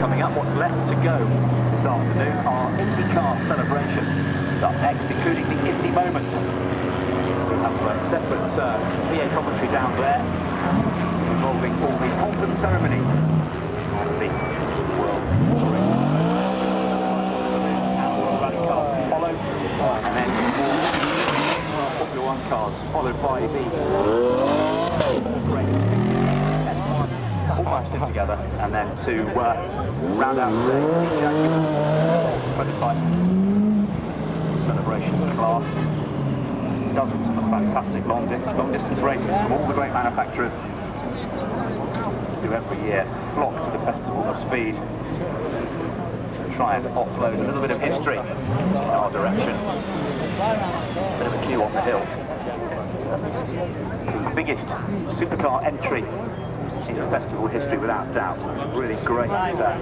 Coming up, what's left to go this afternoon are IndyCar celebrations up next, including the Indy moment. We'll have a separate PA commentary down there involving all the pomp and ceremony of the World Rally cars to follow, and then more Formula One cars, followed by the great all matched in together, and then to round out the prototype celebrations class. Dozens of fantastic long distance races from all the great manufacturers who every year flock to the Festival of Speed to try and offload a little bit of history in our direction. A bit of a queue on the hill. The biggest supercar entry in festival history without doubt. Really great success.